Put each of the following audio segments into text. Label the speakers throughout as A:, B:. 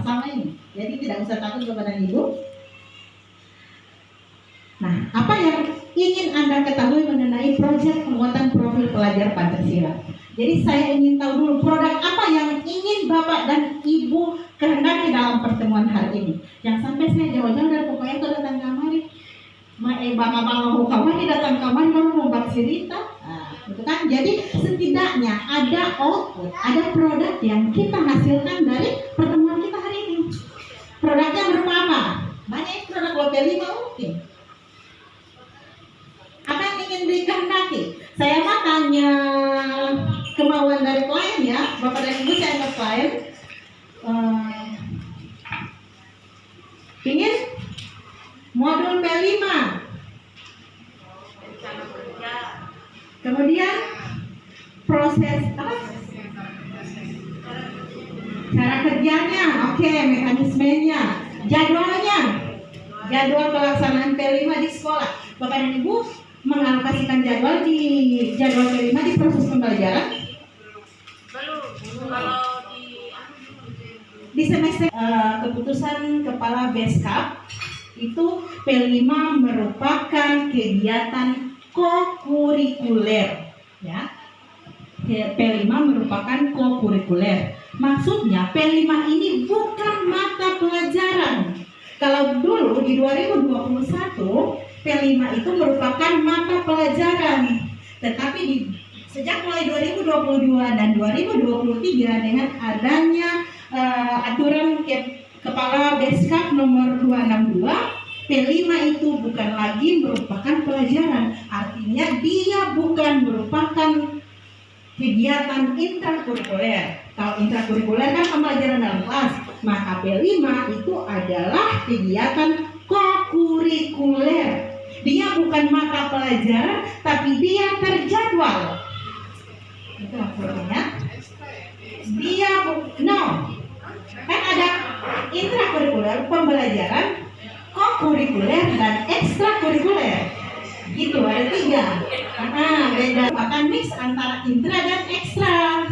A: sama ini. Jadi tidak usah takut kepada Ibu. Nah, apa yang ingin Anda ketahui mengenai proyek penguatan profil pelajar Pancasila? Jadi saya ingin tahu dulu produk apa yang ingin Bapak dan Ibu kehendaki dalam pertemuan hari ini. Yang sampai saya jauh-jauh dari pokoknya itu datang kamari. Bang kamari datang kamari baru mau cerita. Nah, itu kan. Jadi setidaknya ada output, ada produk yang kita hasilkan dari pertemuan kita hari ini. Produknya berupa apa? Banyak produk Lope 5 mungkin. Apa yang ingin dikehendaki? Saya mah tanya kemauan dari klien ya, Bapak dan Ibu, saya anggap klien. Ingin modul P5, kemudian proses apa? Cara kerjanya, oke, mekanismenya, jadwalnya, jadwal pelaksanaan P5 di sekolah. Bapak dan Ibu mengalokasikan jadwal di jadwal P5 di proses pembelajaran? Belum. Kalau di semester keputusan Kepala Beskap itu P5 merupakan kegiatan kokurikuler, ya. P5 merupakan kokurikuler. Maksudnya P5 ini bukan mata pelajaran. Kalau dulu di 2021 P5 itu merupakan mata pelajaran, tetapi sejak mulai 2022 dan 2023 dengan adanya aturan Kepala Beskap nomor 262, P5 itu bukan lagi merupakan pelajaran, artinya dia bukan merupakan kegiatan intrakurikuler. Kalau intrakurikuler kan pembelajaran dalam kelas, maka P5 itu adalah kegiatan kokurikuler. Dia bukan mata pelajaran, tapi dia terjadwal. Itu maksudnya. Dia kan ada intrakurikuler, pembelajaran, kokurikuler, dan ekstrakurikuler. Gitu, ada 3. Beda akan mix antara intra dan ekstra.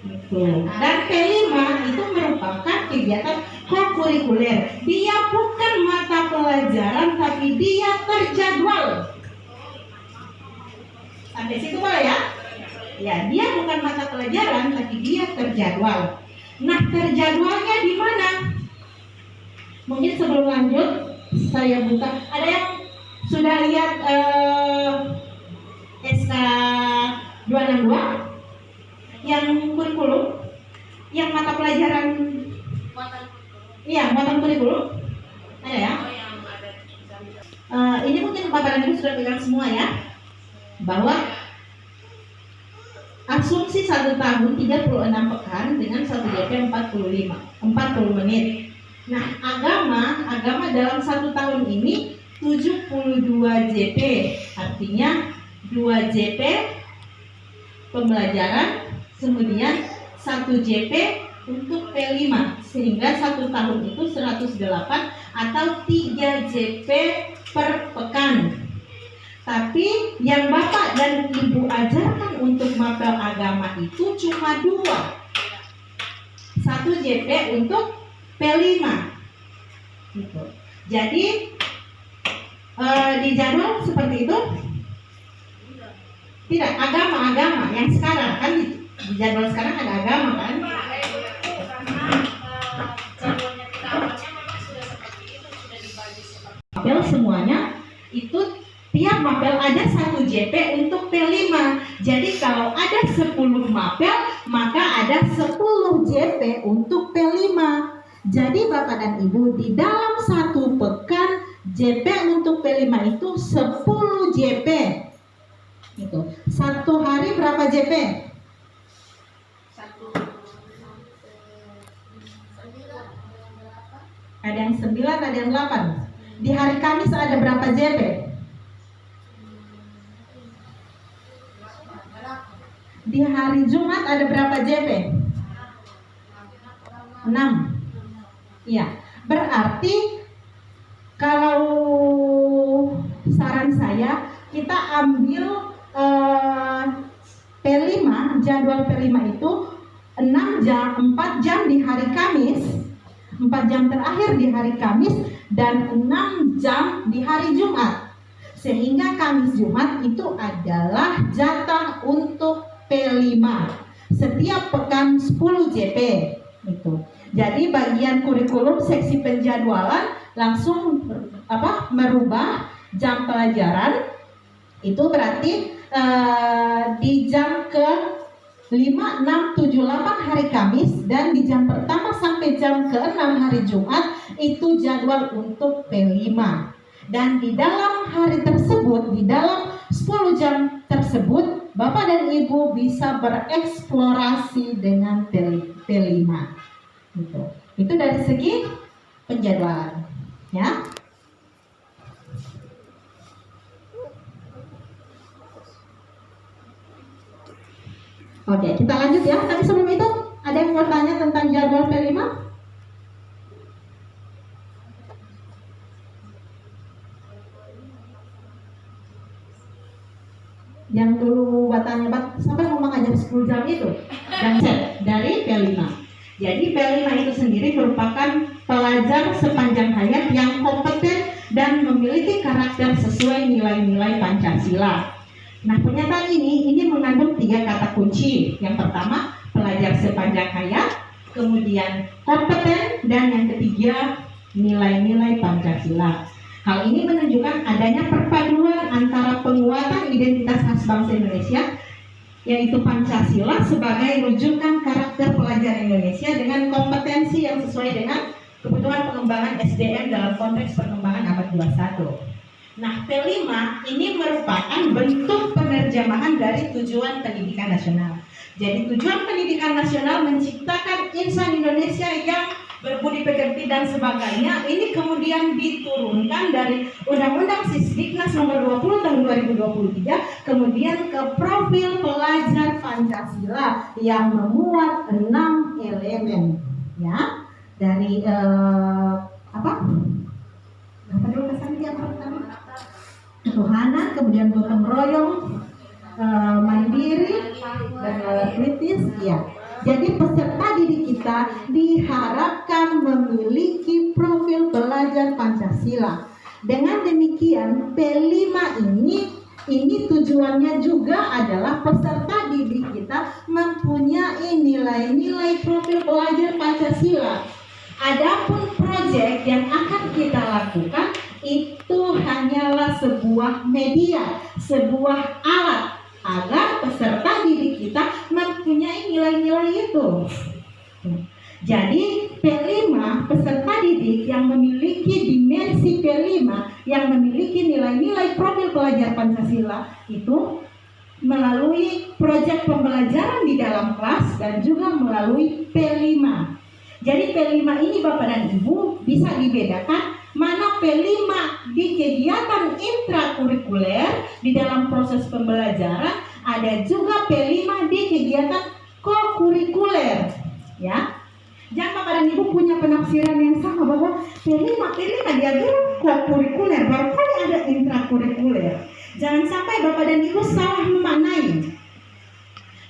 A: Gitu. Dan P5 itu merupakan kegiatan kokurikuler. Dia bukan mata pelajaran, tapi dia terjadwal. Sampai situ boleh ya? Ya, dia bukan mata pelajaran, tapi dia terjadwal. Nah, terjadwalnya di mana? Mungkin sebelum lanjut, saya buka. Ada yang sudah lihat SK 262? Yang kurikulum? Yang mata pelajaran? Iya, muatan kurikulum. Ada ya? Ini mungkin Bapak dan Ibu sudah pegang semua ya, bahwa asumsi 1 tahun 36 pekan dengan 1 JP 40 menit. Nah, agama dalam 1 tahun ini 72 JP, artinya 2 JP pembelajaran, kemudian 1 JP untuk P5, sehingga 1 tahun itu 108 atau 3 JP per pekan. Tapi yang Bapak dan Ibu ajarkan untuk mapel agama itu cuma 2. 1 JP untuk P5. Gitu. Jadi di jadwal seperti itu? Tidak, agama yang sekarang kan di jadwal sekarang ada agama kan? Mapel semuanya itu tiap mapel ada 1 JP untuk P5. Jadi kalau ada 10 mapel, maka ada 10 JP untuk P5. Jadi Bapak dan Ibu, di dalam 1 pekan JP untuk P5 itu 10 JP. Itu 1 hari berapa JP? Ada yang 9, ada yang 8. Di hari Kamis ada berapa JP? Di hari Jumat ada berapa JP? 6. Iya, berarti kalau saran saya kita ambil P5, jadwal P5 itu 4 jam di hari Kamis, 4 jam terakhir di hari Kamis, dan 6 jam di hari Jumat. Sehingga Kamis Jumat itu adalah jatah untuk P5. Setiap pekan 10 JP itu. Jadi bagian kurikulum seksi penjadwalan langsung merubah jam pelajaran. Itu berarti di jam ke 5, 6, 7, 8 hari Kamis, dan di jam pertama sampai jam ke-6 hari Jumat itu jadwal untuk P5. Dan di dalam hari tersebut, di dalam 10 jam tersebut, Bapak dan Ibu bisa bereksplorasi dengan P5. Itu dari segi penjadwalan, ya. Oke, kita lanjut ya. Tapi sebelum itu, ada yang mau tanya tentang jadwal P5? Yang dulu tanya, siapa yang mau mengajar 10 jam itu? Dan dari P5. Jadi P5 itu sendiri merupakan pelajar sepanjang hayat yang kompeten dan memiliki karakter sesuai nilai-nilai Pancasila. Nah, pernyataan ini mengandung 3 kata kunci. Yang pertama, pelajar sepanjang hayat, kemudian kompeten, dan yang ketiga, nilai-nilai Pancasila. Hal ini menunjukkan adanya perpaduan antara penguatan identitas khas bangsa Indonesia, yaitu Pancasila sebagai rujukan karakter pelajar Indonesia dengan kompetensi yang sesuai dengan kebutuhan pengembangan SDM dalam konteks perkembangan abad 21. Nah, P5 ini merupakan bentuk penerjemahan dari tujuan pendidikan nasional. Jadi tujuan pendidikan nasional menciptakan insan Indonesia yang berbudi pekerti dan sebagainya. Ini kemudian diturunkan dari Undang-Undang Sisdiknas nomor 20 tahun 2023, kemudian ke profil pelajar Pancasila yang memuat 6 elemen, ya. Dari apa dulu kesannya yang pertama? Ketuhanan, kemudian gotong royong, mandiri, dan kritis, ya. Jadi peserta didik kita diharapkan memiliki profil pelajar Pancasila. Dengan demikian P5 ini tujuannya juga adalah peserta didik kita mempunyai nilai-nilai profil pelajar Pancasila. Adapun proyek yang akan kita lakukan itu hanyalah sebuah media, sebuah alat agar peserta didik kita mempunyai nilai-nilai itu. Jadi P5, peserta didik yang memiliki dimensi P5, yang memiliki nilai-nilai profil pelajar Pancasila itu melalui proyek pembelajaran di dalam kelas dan juga melalui P5. Jadi P5 ini Bapak dan Ibu bisa dibedakan mana P5 di kegiatan intrakurikuler di dalam proses pembelajaran, ada juga P5 di kegiatan kokurikuler, ya. Jangan Bapak dan Ibu punya penafsiran yang sama bahwa P5 diagram kokurikuler, baru kali ada intrakurikuler. Jangan sampai Bapak dan Ibu salah memaknai.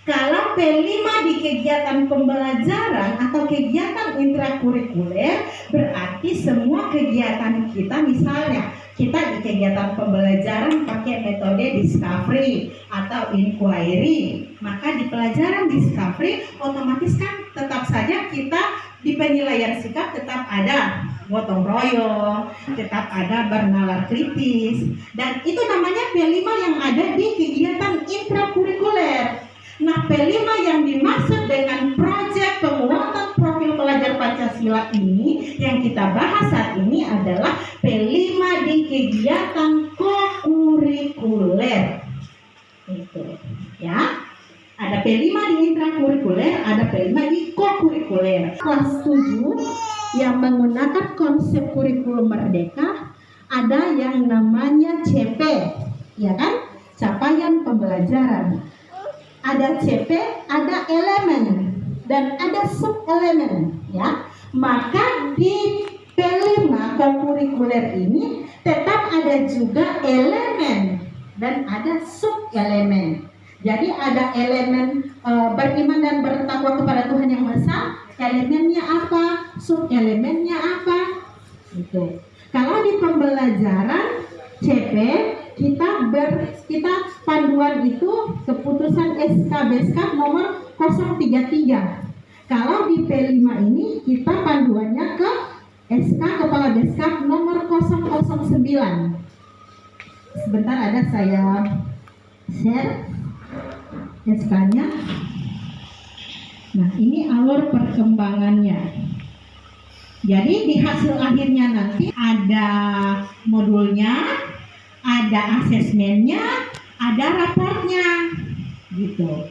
A: Kalau P5 di kegiatan pembelajaran atau kegiatan intrakurikuler, berarti semua kegiatan kita, misalnya kita di kegiatan pembelajaran pakai metode discovery atau inquiry, maka di pelajaran discovery otomatis kan tetap saja kita di penilaian sikap tetap ada gotong royong, tetap ada bernalar kritis, dan itu namanya P5 yang ada di kegiatan intrakurikuler. Nah, P5 yang dimaksud dengan proyek penguatan profil pelajar Pancasila ini yang kita bahas saat ini adalah P5 di kegiatan kokurikuler. Itu, ya. Ada P5 di intrakurikuler, ada P5 di kokurikuler. Kelas 7 yang menggunakan konsep kurikulum merdeka, ada yang namanya CP, ya kan? Capaian pembelajaran. Ada CP, ada elemen, dan ada sub-elemen, ya. Maka di P5 kokurikuler ini tetap ada juga elemen dan ada sub-elemen. Jadi ada elemen beriman dan bertakwa kepada Tuhan Yang Maha Esa, elemennya apa, sub elemennya apa, gitu. Kalau di pembelajaran CP kita panduan itu keputusan SK Beskap nomor 033. Kalau di P5 ini kita panduannya ke SK Kepala Beskap nomor 009. Sebentar ada saya share SK-nya. Nah, ini alur perkembangannya. Jadi di hasil akhirnya nanti ada modulnya, ada asesmennya, ada raportnya, gitu.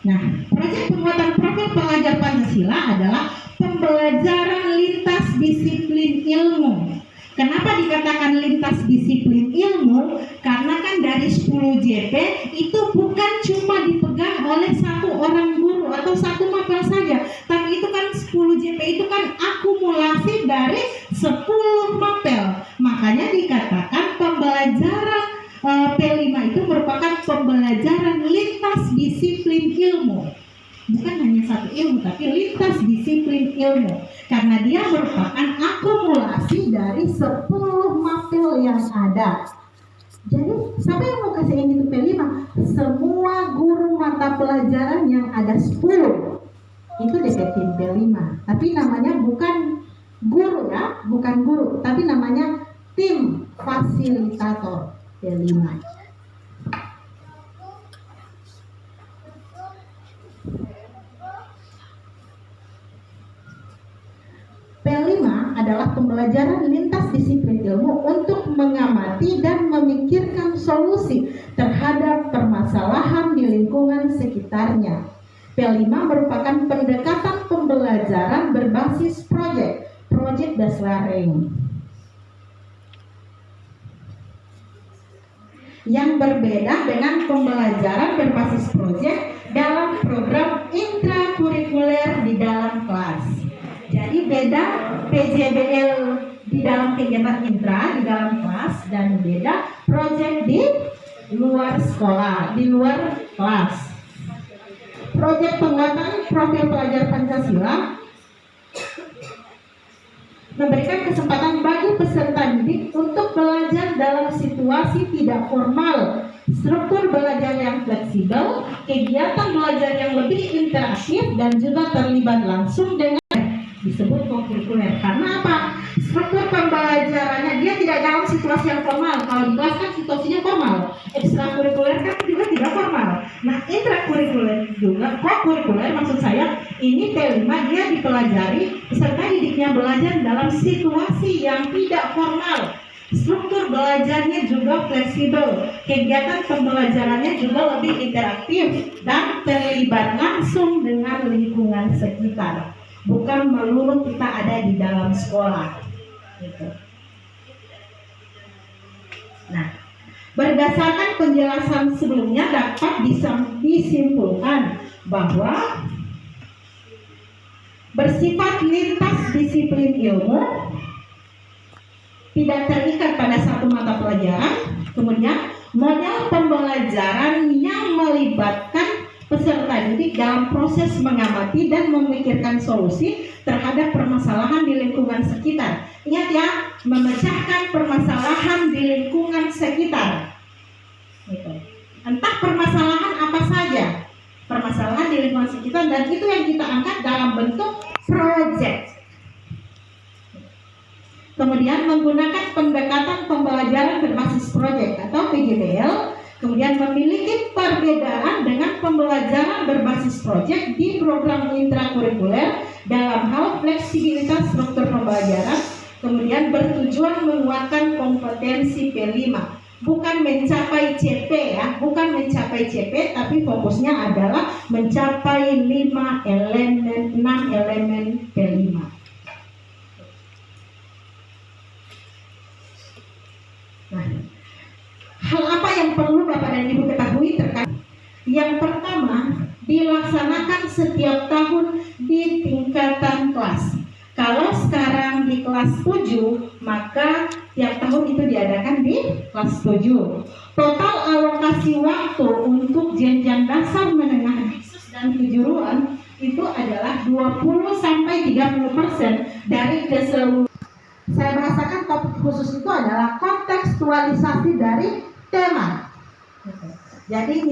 A: Nah, proyek penguatan profil pelajar Pancasila adalah pembelajaran lintas disiplin ilmu. Kenapa dikatakan lintas disiplin ilmu? Karena kan dari 10 JP itu bukan cuma dipegang oleh satu orang guru atau satu mapel saja, tapi itu kan 10 JP itu kan akumulasi dari 10 mapel. Makanya dikatakan pembelajaran P5 itu merupakan pembelajaran lintas disiplin ilmu. Bukan hanya satu ilmu, tapi lintas disiplin ilmu. Karena dia merupakan akumulasi dari 10 mapel yang ada. Jadi, siapa yang mau kasih ini untuk P5? Semua guru mata pelajaran yang ada 10 itu DP P5. Tapi namanya bukan guru ya, bukan guru, tapi namanya tim fasilitator P5. P5 adalah pembelajaran lintas disiplin ilmu untuk mengamati dan memikirkan solusi terhadap permasalahan di lingkungan sekitarnya. P5 merupakan pendekatan pembelajaran berbasis project based learning, yang berbeda dengan pembelajaran berbasis project dalam program intrakurikuler di dalam kelas. Jadi beda PJBL di dalam kegiatan intra di dalam kelas dan beda project di luar sekolah, di luar kelas. Project penguatan profil pelajar Pancasila memberikan kesempatan bagi peserta didik untuk belajar dalam situasi tidak formal, struktur belajar yang fleksibel, kegiatan belajar yang lebih interaktif dan juga terlibat langsung dengan disebut kokurikuler. Karena apa? Struktur pembelajarannya dia tidak dalam situasi yang formal. Kalau di kelas kan situasinya formal, ekstrakurikuler kan juga tidak formal. Nah, intrakurikuler juga, kokurikuler maksud saya, ini P5 dia dipelajari peserta didiknya belajar dalam situasi yang tidak formal. Struktur belajarnya juga fleksibel, kegiatan pembelajarannya juga lebih interaktif dan terlibat langsung dengan lingkungan sekitar. Bukan melulu kita ada di dalam sekolah, gitu. Nah, berdasarkan penjelasan sebelumnya dapat disimpulkan bahwa bersifat lintas disiplin ilmu tidak terikat pada satu mata pelajaran. Kemudian model pembelajaran yang melibatkan peserta didik dalam proses mengamati dan memikirkan solusi terhadap permasalahan di lingkungan sekitar. Ingat ya, memecahkan permasalahan di lingkungan sekitar. Gitu. Entah permasalahan apa saja, permasalahan di lingkungan sekitar, dan itu yang kita angkat dalam bentuk project. Kemudian menggunakan pendekatan pembelajaran berbasis project atau PJBL. Kemudian memiliki perbedaan dengan pembelajaran berbasis project di program intrakurikuler dalam hal fleksibilitas struktur pembelajaran. Kemudian bertujuan menguatkan kompetensi P5. Bukan mencapai CP ya, bukan mencapai CP, tapi fokusnya adalah mencapai 6 elemen P5. Nah, hal apa yang perlu Bapak dan Ibu ketahui terkait? Yang pertama, dilaksanakan setiap tahun di tingkatan kelas. Kalau sekarang di kelas 7, maka tiap tahun itu diadakan di kelas 7. Total alokasi waktu untuk jenjang dasar menengah dan kejuruan itu adalah 20-30% dari keseluruhan. Saya bahasakan topik khusus itu adalah kontekstualisasi dari tema. Jadi